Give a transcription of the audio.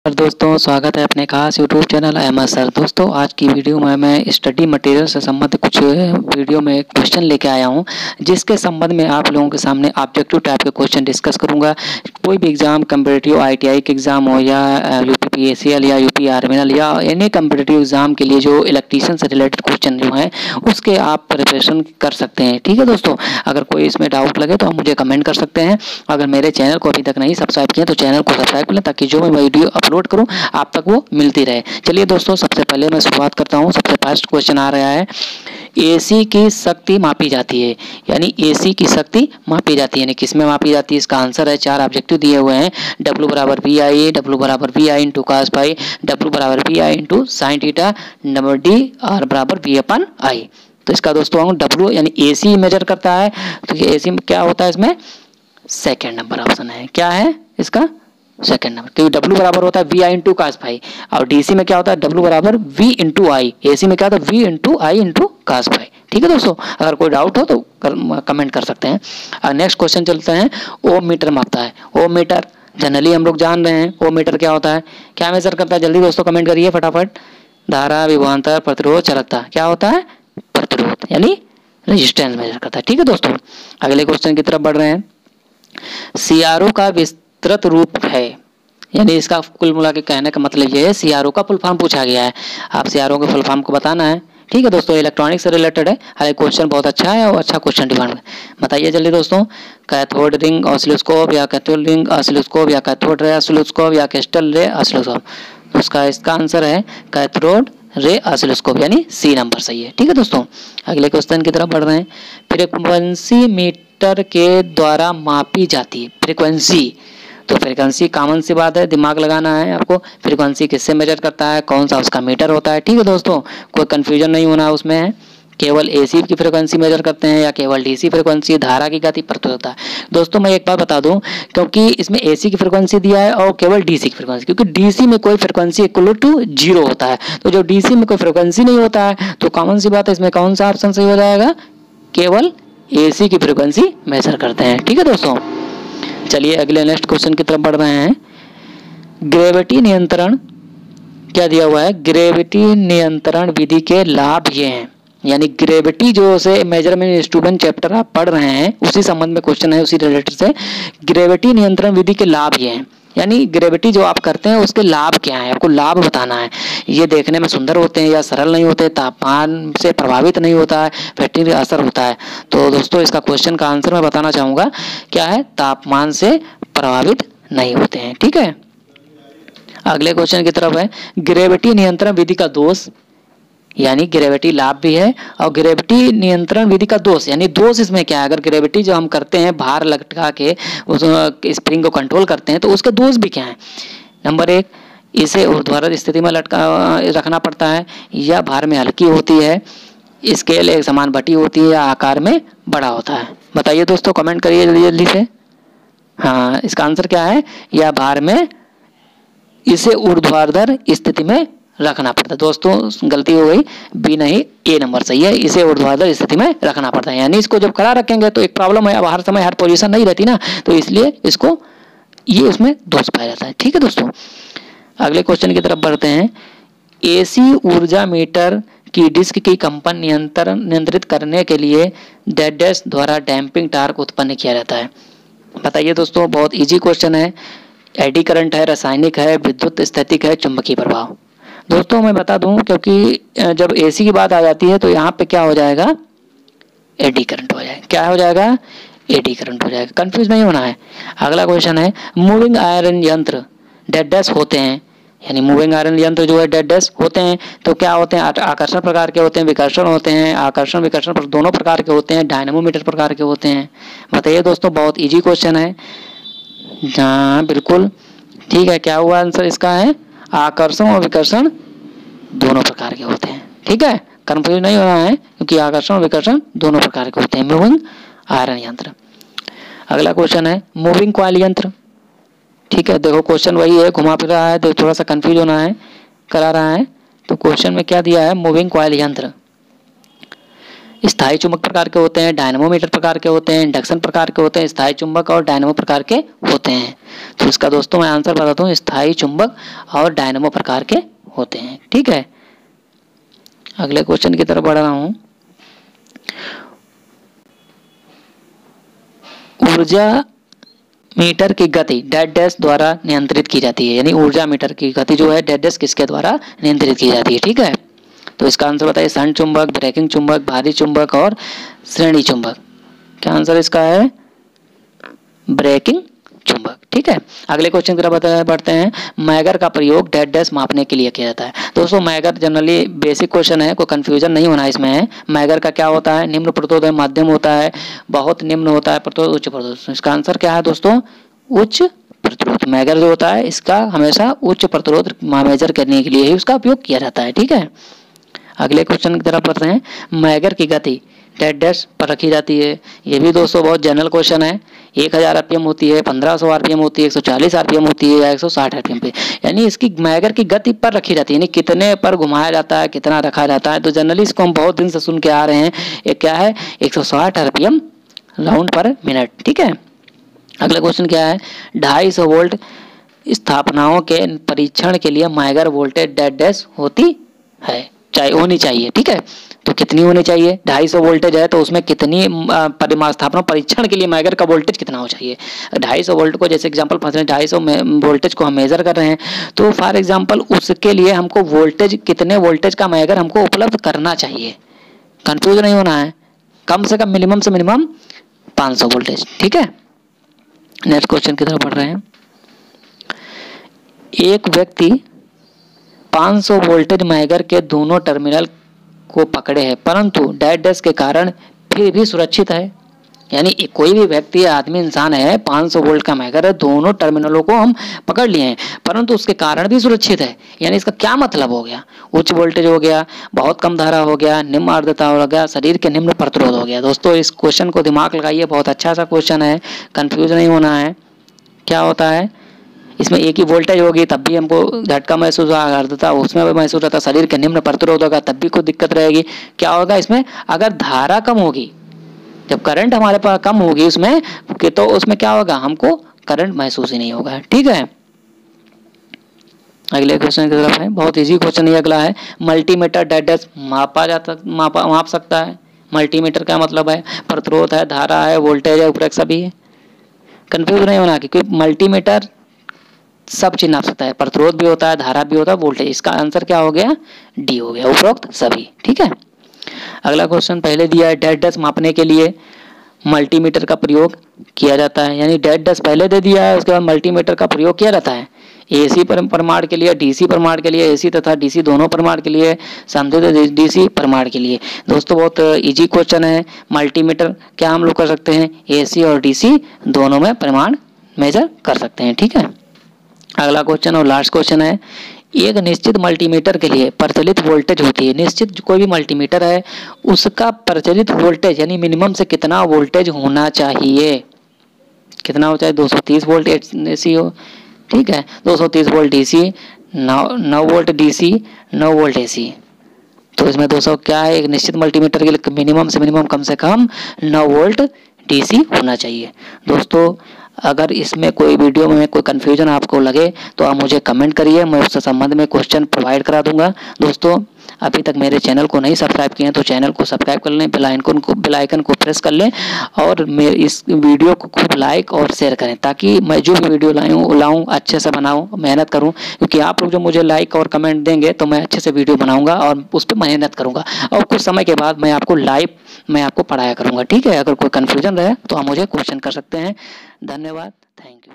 दोस्तों स्वागत है अपने खास यूट्यूब चैनल अहमद सर। दोस्तों आज की वीडियो में मैं स्टडी मटेरियल से संबंधित कुछ वीडियो में क्वेश्चन लेके आया हूं, जिसके संबंध में आप लोगों के सामने ऑब्जेक्टिव टाइप के क्वेश्चन डिस्कस करूंगा। कोई भी एग्जाम कम्पिटिटिव ITI के एग्जाम हो या UPPCL या UP आर्मिनल या एनी कम्पिटिटिव एग्जाम के लिए जो इलेक्ट्रीशियन से रिलेटेड क्वेश्चन जो हैं उसके आप प्रिपरेशन कर सकते हैं। ठीक है दोस्तों, अगर कोई इसमें डाउट लगे तो आप मुझे कमेंट कर सकते हैं। अगर मेरे चैनल को अभी तक नहीं सब्सक्राइब किया तो चैनल को सब्सक्राइब कर लें, ताकि जो मैं वीडियो अपलोड करूं आप तक वो मिलती रहे। चलिए दोस्तों, सबसे पहले मैं शुरुआत करता हूं। सबसे फर्स्ट क्वेश्चन आ रहा है, AC की शक्ति मापी जाती है, यानी AC की शक्ति मापी जाती है यानी किस में मापी जाती है। इसका आंसर है, चार ऑब्जेक्टिव दिए हुए हैं। W बराबर VI, W बराबर VI into cos phi, W बराबर VI into sine theta, number D R बराबर V अपन I। तो इसका दोस्तों W यानी AC मेजर करता है, तो ये AC में क्या होता है, इसमें सेकेंड नंबर ऑप्शन है। क्या है इसका सेकेंड नंबर, क्योंकि W बराबर होता है VI इंटू cos फाई, और DC में क्या होता है W बराबर V इंटू I, AC में क्या होता है V into I into cos phi. ठीक है दोस्तों, अगर कोई डाउट हो तो कमेंट कर सकते हैं। नेक्स्ट क्वेश्चन चलते हैं। ओम मीटर मापता है। ओम मीटर जनरली हम लोग जान रहे हैं, ओम मीटर क्या होता है, क्या मेजर करता है, जल्दी दोस्तों कमेंट करिए फटाफट। धारा, विभवांतर, प्रतिरोध, चालकता। क्या होता है, प्रतिरोध यानी रेजिस्टेंस मेजर करता है। ठीक है दोस्तों, अगले क्वेश्चन की तरफ बढ़ रहे हैं। CRO का विस्तृत रूप है, यानी इसका कुल मिला के कहने का मतलब ये है, CRO का फुल फॉर्म पूछा गया है। आप CRO के फुल फॉर्म को बताना है। ठीक है दोस्तों, इलेक्ट्रॉनिक से रिलेटेड है। हालांकि क्वेश्चन बहुत अच्छा है और अच्छा क्वेश्चन डिमांड बताइए जल्दी दोस्तों। कैथोड रिंग ऑसिलोस्कोप या कैथोड रिंग ऑसिलोस्कोप या कैथोड रे ऑसिलोस्कोप या क्रिस्टल रे ऑसिलोस्कोप। तो इसका आंसर है कैथोड रे ऑसिलोस्कोप, यानी C नंबर सही है। ठीक है दोस्तों, अगले क्वेश्चन की तरफ बढ़ रहे हैं। फ्रीक्वेंसी मीटर के द्वारा मापी जाती है। फ्रीक्वेंसी, तो फ्रीक्वेंसी कॉमन सी बात है, दिमाग लगाना है आपको। फ्रीक्वेंसी किससे मेजर करता है, कौन सा उसका मीटर होता है। ठीक है दोस्तों, कोई कंफ्यूजन नहीं होना उसमें। केवल AC की फ्रीक्वेंसी मेजर करते हैं या केवल DC फ्रीक्वेंसी, धारा की गति, प्रतिरोधता है। दोस्तों मैं एक बात बता दूं, क्योंकि इसमें AC की फ्रीक्वेंसी दिया है और केवल DC की फ्रीक्वेंसी, क्योंकि DC में कोई फ्रीक्वेंसी इक्वल टू 0 होता है, तो जो DC में कोई फ्रीक्वेंसी नहीं होता है तो कॉमन सी बात है, इसमें कौन सा ऑप्शन सही हो जाएगा, केवल AC की फ्रीक्वेंसी मेजर करते हैं। ठीक है दोस्तों, चलिए अगले नेक्स्ट क्वेश्चन की तरफ बढ़ रहे हैं। ग्रेविटी नियंत्रण क्या दिया हुआ है, ग्रेविटी नियंत्रण विधि के लाभ ये हैं, यानी ग्रेविटी जो से मेजरमेंट इंस्ट्रूमेंट चैप्टर आप पढ़ रहे हैं उसी संबंध में क्वेश्चन है, उसी रिलेटेड से। ग्रेविटी नियंत्रण विधि के लाभ ये हैं, यानी ग्रेविटी जो आप करते हैं उसके लाभ क्या है, आपको लाभ बताना है। ये देखने में सुंदर होते हैं या सरल नहीं होते, तापमान से प्रभावित नहीं होता है, फैक्टरी असर होता है। तो दोस्तों इसका क्वेश्चन का आंसर मैं बताना चाहूँगा, क्या है, तापमान से प्रभावित नहीं होते हैं। ठीक है, अगले क्वेश्चन की तरफ है। ग्रेविटी नियंत्रण विधि का दोष, यानी ग्रेविटी लाभ भी है और ग्रेविटी नियंत्रण विधि का दोष, यानी दोष इसमें क्या है। अगर ग्रेविटी जो हम करते हैं भार लटका के उस स्प्रिंग को कंट्रोल करते हैं तो उसके दोष भी क्या है। नंबर 1, इसे ऊर्ध्वाधर स्थिति में रखना पड़ता है, या भार में हल्की होती है, स्केल एक समान बटी होती है, या आकार में बड़ा होता है। बताइए दोस्तों, कमेंट करिए जल्दी जल्दी से। हाँ, इसका आंसर क्या है, या भार में इसे ऊर्ध्वाधर स्थिति में रखना पड़ता है। दोस्तों गलती हो गई, B नहीं, A नंबर सही है, इसे ऊर्ध्वाधर स्थिति में रखना पड़ता है। यानी इसको जब खड़ा रखेंगे तो एक प्रॉब्लम है, अब हर समय हर पोजीशन नहीं रहती ना, तो इसलिए इसको ये उसमें दोष पाया जाता है। ठीक है दोस्तों, अगले क्वेश्चन की तरफ बढ़ते हैं। AC ऊर्जा मीटर की डिस्क की कंपन नियंत्रित करने के लिए डैश द्वारा डैम्पिंग टार्क उत्पन्न किया जाता है। बताइए दोस्तों, बहुत इजी क्वेश्चन है। एडी करंट है, रासायनिक है, विद्युत स्थैतिक है, चुंबकीय प्रभाव। दोस्तों मैं बता दूं, क्योंकि जब AC की बात आ जाती है तो यहाँ पे क्या हो जाएगा, एडी करंट हो जाएगा। क्या हो जाएगा, एडी करंट हो जाएगा, कंफ्यूज नहीं होना है। अगला क्वेश्चन है। मूविंग आयरन यंत्र डैश होते हैं, यानी मूविंग आयरन यंत्र जो है डैश होते हैं, तो क्या होते हैं, आकर्षण प्रकार के होते हैं, विकर्षण होते हैं, आकर्षण विकर्षण पर दोनों प्रकार के होते हैं, डायनेमोमीटर प्रकार के होते हैं। बताइए दोस्तों, बहुत इजी क्वेश्चन है। हाँ बिल्कुल ठीक है, क्या हुआ आंसर इसका है, आकर्षण और विकर्षण दोनों प्रकार के होते हैं। ठीक है, कंफ्यूज नहीं होना है, क्योंकि आकर्षण और विकर्षण दोनों प्रकार के होते हैं मूविंग आयरन यंत्र। अगला क्वेश्चन है मूविंग कॉइल यंत्र। ठीक है, देखो क्वेश्चन वही है, घुमा फिर रहा है, तो थोड़ा सा कंफ्यूज होना है, करा रहा है। तो क्वेश्चन में क्या दिया है, मूविंग कॉइल यंत्र। स्थायी चुंबक प्रकार के होते हैं, डायनेमोमीटर प्रकार के होते हैं, इंडक्शन प्रकार के होते हैं, स्थायी चुंबक और डायनेमो प्रकार के होते हैं। तो इसका दोस्तों मैं आंसर बताता हूँ, स्थायी चुंबक और डायनेमो प्रकार के होते हैं। ठीक है, अगले क्वेश्चन की तरफ बढ़ रहा हूँ। ऊर्जा मीटर की गति डेड डैश द्वारा नियंत्रित की जाती है, यानी ऊर्जा मीटर की गति जो है डेड डैश किसके द्वारा नियंत्रित की जाती है। ठीक है, तो इसका आंसर बताइए, सन चुंबक, ब्रेकिंग चुंबक, भारी चुंबक और श्रेणी चुंबक। क्या आंसर इसका है? ब्रेकिंग चुंबक। ठीक है, अगले क्वेश्चन की तरफ बढ़ते हैं। मैगर का प्रयोग डेड डैश मापने के लिए किया जाता है। दोस्तों मैगर जनरली बेसिक क्वेश्चन है, कोई कंफ्यूजन नहीं होना इसमें है। मैगर का क्या होता है? निम्न प्रतिरोध है, माध्यम होता है, बहुत निम्न होता है प्रतिरोध, उच्च प्रतिरोध। इसका आंसर क्या है दोस्तों? उच्च प्रतिरोध। मैगर जो होता है इसका हमेशा उच्च प्रतिरोध मेजर करने के लिए ही उसका उपयोग किया जाता है। ठीक है, अगले क्वेश्चन की तरफ बढ़ते हैं। मैगर की गति डेड डैश पर रखी जाती है। ये भी दोस्तों बहुत जनरल क्वेश्चन है। 1000 आरपीएम होती है, 1500 आरपीएम होती है, 140 आरपीएम होती है या 160 आरपीएम पे, यानी इसकी मैगर की गति पर रखी जाती है, यानी कितने पर घुमाया जाता है, कितना रखा जाता है। तो जनरली इसको हम बहुत दिन से सुन के आ रहे हैं। ये क्या है? 160 आरपीएम राउंड पर मिनट। ठीक है, अगला क्वेश्चन क्या है? 250 वोल्ट स्थापनाओं के परीक्षण के लिए मैगर वोल्टेज डेड डैश होती है, होनी चाहिए। ठीक है, तो कितनी होनी चाहिए? 250 वोल्टेज है तो उसमें कितनी स्थापना परीक्षण के लिए मैगर का वोल्टेज कितना हो चाहिए? 250 वोल्ट को जैसे एग्जांपल 250 वोल्टेज को हम मेजर कर रहे हैं, तो फॉर एग्जांपल उसके लिए हमको वोल्टेज, कितने वोल्टेज का मैगर हमको उपलब्ध करना चाहिए। कंफ्यूज नहीं होना है, कम से कम मिनिमम से मिनिमम 500 वोल्टेज। ठीक है, नेक्स्ट क्वेश्चन की तरफ बढ़ रहे हैं। एक व्यक्ति 500 वोल्टेज मैगर के दोनों टर्मिनल को पकड़े हैं, परंतु डेड डैश के कारण फिर भी सुरक्षित है। यानी कोई भी व्यक्ति, आदमी, इंसान है, 500 वोल्ट का मैगर है, दोनों टर्मिनलों को हम पकड़ लिए हैं, परंतु उसके कारण भी सुरक्षित है। यानी इसका क्या मतलब हो गया? उच्च वोल्टेज हो गया, बहुत कम धारा हो गया, निम्न आर्द्रता हो गया, शरीर के निम्न प्रतिरोध हो गया। दोस्तों इस क्वेश्चन को दिमाग लगाइए, बहुत अच्छा सा क्वेश्चन है, कंफ्यूज नहीं होना है। क्या होता है इसमें? एक ही वोल्टेज होगी तब भी हमको झटका महसूस होगा, आर्द्रता उसमें भी महसूस होता है, शरीर के निम्न प्रतिरोध होगा तब भी कोई दिक्कत रहेगी। क्या होगा इसमें? अगर धारा कम होगी, जब करंट हमारे पास कम होगी उसमें, तो उसमें क्या होगा? हमको करंट महसूस ही नहीं होगा। ठीक है, अगले क्वेश्चन की तरफ है। बहुत इजी क्वेश्चन ये अगला है। मल्टीमीटर डेड डैश माप सकता है। मल्टीमीटर का मतलब है प्रतिरोध है, धारा है, वोल्टेज है, उपरोक्त सभी है। कंफ्यूज नहीं होना, क्योंकि मल्टीमीटर सब चीज नाप सकता है, प्रतिरोध भी होता है, धारा भी होता है, वोल्टेज। इसका आंसर क्या हो गया? डी हो गया, उपरोक्त सभी। ठीक है, अगला क्वेश्चन पहले दिया है। डेड डैश मापने के लिए मल्टीमीटर का प्रयोग किया जाता है, यानी डेड डैश पहले दे दिया है, उसके बाद मल्टीमीटर का प्रयोग किया जाता है एसी परिमाण के लिए, डीसी परिमाण के लिए, एसी तथा डीसी दोनों परिमाण के लिए, संतुलित डीसी परिमाण के लिए। दोस्तों बहुत इजी क्वेश्चन है। मल्टीमीटर क्या हम लोग कर सकते हैं? एसी और डीसी दोनों में परिमाण मेजर कर सकते हैं। ठीक है, अगला क्वेश्चन और लास्ट क्वेश्चन है। एक निश्चित मल्टीमीटर के लिए प्रचलित वोल्टेज होती है। निश्चित कोई भी मल्टीमीटर है उसका प्रचलित वोल्टेज यानी मिनिमम से कितना वोल्टेज होना चाहिए? कितना हो? चाहे 230 वोल्ट एसी हो। ठीक है, 230 volt DC, 9 volt DC, 9 volt AC. तो इसमें 200 क्या है? एक निश्चित मल्टीमीटर के लिए मिनिमम से मिनिमम कम से कम 9 वोल्ट डीसी होना चाहिए। दोस्तों अगर इसमें कोई वीडियो में कोई कन्फ्यूजन आपको लगे तो आप मुझे कमेंट करिए, मैं उससे संबंध में क्वेश्चन प्रोवाइड करा दूंगा। दोस्तों अभी तक मेरे चैनल को नहीं सब्सक्राइब किए हैं तो चैनल को सब्सक्राइब कर लें, बेल आइकन को प्रेस कर लें और मेरे इस वीडियो को खूब लाइक और शेयर करें, ताकि मैं जो भी वीडियो लाऊं अच्छे से बनाऊं, मेहनत करूं। क्योंकि आप लोग जो मुझे लाइक और कमेंट देंगे तो मैं अच्छे से वीडियो बनाऊंगा और उस पर मेहनत करूंगा, और कुछ समय के बाद मैं आपको लाइव पढ़ाया करूंगा। ठीक है, अगर कोई कन्फ्यूजन रहे तो आप मुझे क्वेश्चन कर सकते हैं। धन्यवाद, थैंक यू।